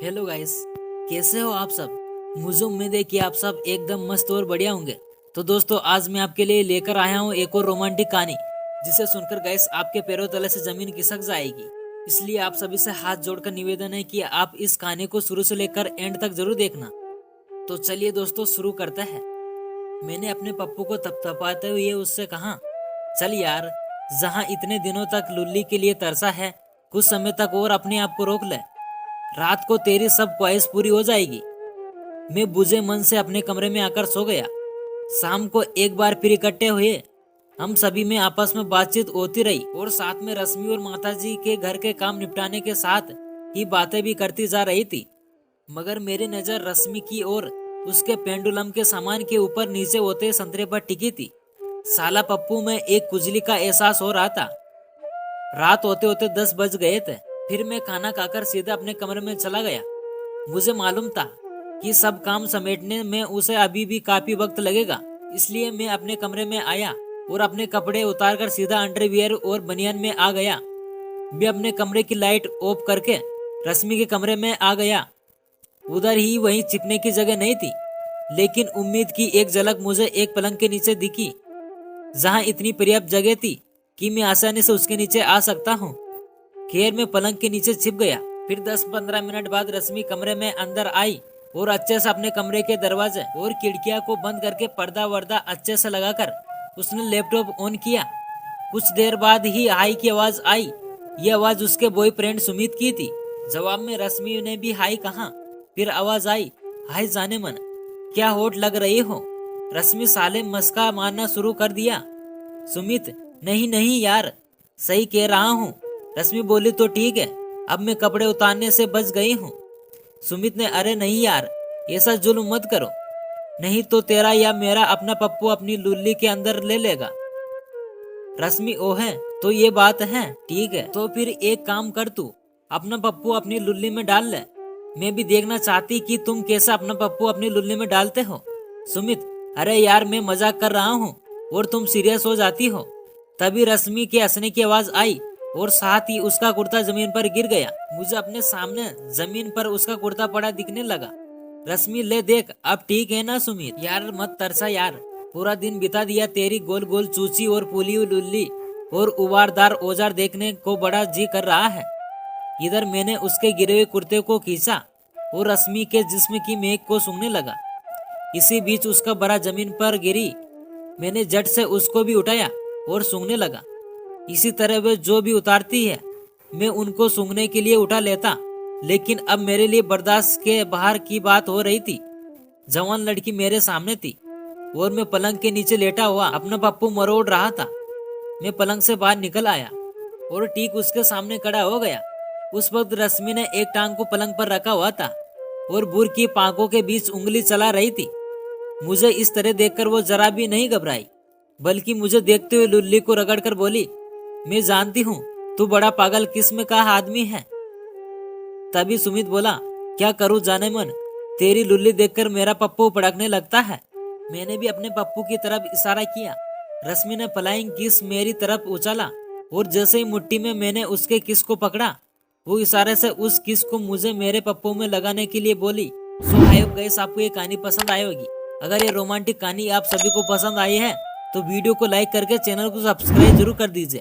Hello guys, कैसे हो आप सब। मुझे उम्मीद है कि आप सब एकदम मस्त और बढ़िया होंगे। तो दोस्तों, आज मैं आपके लिए लेकर आया हूँ एक और रोमांटिक कहानी, जिसे सुनकर गाइस आपके पैरों तले से जमीन खिसक जाएगी। इसलिए आप सभी से हाथ जोड़कर निवेदन है कि आप इस कहानी को शुरू से लेकर एंड तक जरूर देखना। तो चलिए दोस्तों, शुरू करते हैं। मैंने अपने पप्पू को थपथपाते हुए उससे कहा, चल यार, जहाँ इतने दिनों तक लुल्ली के लिए तरसा है, कुछ समय तक और अपने आप को रोक ले। रात को तेरी सब ख्वाहिश पूरी हो जाएगी। मैं बुझे मन से अपने कमरे में आकर सो गया। शाम को एक बार फिर इकट्ठे हुए। हम सभी में आपस में बातचीत होती रही और साथ में रश्मि और माताजी के घर के काम निपटाने के साथ ही बातें भी करती जा रही थी। मगर मेरी नजर रश्मि की और उसके पेंडुलम के सामान के ऊपर नीचे होते संतरे पर टिकी थी। साला पप्पू में एक खुजली का एहसास हो रहा था। रात होते होते 10 बज गए थे। फिर मैं खाना खाकर सीधा अपने कमरे में चला गया। मुझे मालूम था कि सब काम समेटने में उसे अभी भी काफी वक्त लगेगा, इसलिए मैं अपने कमरे में आया और अपने कपड़े उतारकर सीधा अंडरवियर और बनियान में आ गया। मैं अपने कमरे की लाइट ऑफ करके रश्मि के कमरे में आ गया। उधर ही वहीं छिपने की जगह नहीं थी, लेकिन उम्मीद की एक झलक मुझे एक पलंग के नीचे दिखी, जहां इतनी पर्याप्त जगह थी कि मैं आसानी से उसके नीचे आ सकता हूँ। खैर, मैं पलंग के नीचे छिप गया। फिर 10-15 मिनट बाद रश्मि कमरे में अंदर आई और अच्छे से अपने कमरे के दरवाजे और खिड़कियां को बंद करके पर्दा वर्दा अच्छे से लगाकर उसने लैपटॉप ऑन किया। कुछ देर बाद ही हाई की आवाज आई। ये आवाज उसके बॉयफ्रेंड सुमित की थी। जवाब में रश्मि ने भी हाई कहा। फिर आवाज आई, हाय जाने मन, क्या होठ लग रही हो। रश्मि साले मस्का मारना शुरू कर दिया। सुमित, नहीं नहीं यार, सही कह रहा हूँ। रश्मि बोली, तो ठीक है, अब मैं कपड़े उतारने से बच गई हूँ। सुमित ने, अरे नहीं यार, ऐसा जुल्म मत करो, नहीं तो तेरा या मेरा अपना पप्पू अपनी लुल्ली के अंदर ले लेगा। रश्मि, ओ है तो ये बात है, ठीक है, तो फिर एक काम कर, तू अपना पप्पू अपनी लुल्ली में डाल ले। मैं भी देखना चाहती कि तुम कैसा अपना पप्पू अपनी लुल्ली में डालते हो। सुमित, अरे यार, मैं मजाक कर रहा हूँ और तुम सीरियस हो जाती हो। तभी रश्मि के हंसने की आवाज आई और साथ ही उसका कुर्ता जमीन पर गिर गया। मुझे अपने सामने जमीन पर उसका कुर्ता पड़ा दिखने लगा। रश्मि, ले देख, अब ठीक है ना सुमित। यार मत तरसा यार, पूरा दिन बिता दिया तेरी गोल गोल चूची और फूली हुई लुल्ली और उबारदार औजार देखने को बड़ा जी कर रहा है। इधर मैंने उसके गिरे हुए कुर्ते को खींचा और रश्मि के जिस्म की महक को सूंघने लगा। इसी बीच उसका बड़ा जमीन पर गिरी। मैंने झट से उसको भी उठाया और सूंघने लगा। इसी तरह वे जो भी उतारती है, मैं उनको सूंघने के लिए उठा लेता। लेकिन अब मेरे लिए बर्दाश्त के बाहर की बात हो रही थी। जवान लड़की मेरे सामने थी और मैं पलंग के नीचे लेटा हुआ अपना पप्पू मरोड़ रहा था। मैं पलंग से बाहर निकल आया और ठीक उसके सामने खड़ा हो गया। उस वक्त रश्मि ने एक टांग को पलंग पर रखा हुआ था और बुर की पांखों के बीच उंगली चला रही थी। मुझे इस तरह देखकर वो जरा भी नहीं घबराई, बल्कि मुझे देखते हुए लुल्ली को रगड़कर बोली, मैं जानती हूँ तू बड़ा पागल किस्म का आदमी है। तभी सुमित बोला, क्या करूँ जाने मन, तेरी लुल्ली देखकर मेरा पप्पू भड़कने लगता है। मैंने भी अपने पप्पू की तरफ इशारा किया। रश्मि ने फ्लाइंग किस मेरी तरफ उछाला और जैसे ही मुट्ठी में मैंने उसके किस को पकड़ा, वो इशारे से उस किस को मुझे मेरे पप्पू में लगाने के लिए बोली। सो आई होप गाइस आपको ये कहानी पसंद आई होगी। अगर ये रोमांटिक कहानी आप सभी को पसंद आई है तो वीडियो को लाइक करके चैनल को सब्सक्राइब जरूर कर दीजिए।